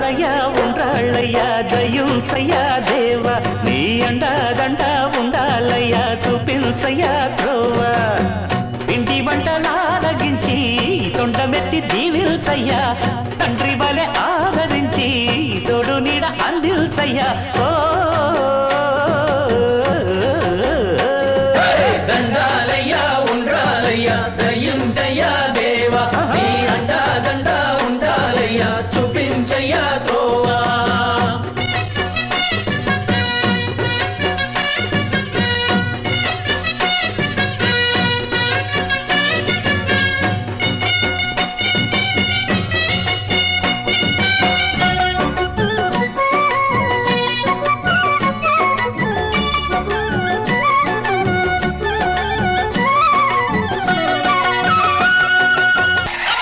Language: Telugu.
ఉండ్రాళ్ళయ్యా ఉండ్రాళ్ళయ్యా దయుంచయ్యా దేవా నీ అండాదండ ఉండాలయ్యా చూపించయ్యా త్రోవా పిండి వంటలారగించి తొండమెత్తి దీవిల్చయ్యా తండ్రి వలె ఆదరించి తోడు నీడ అందిల్చయ్యా ఓ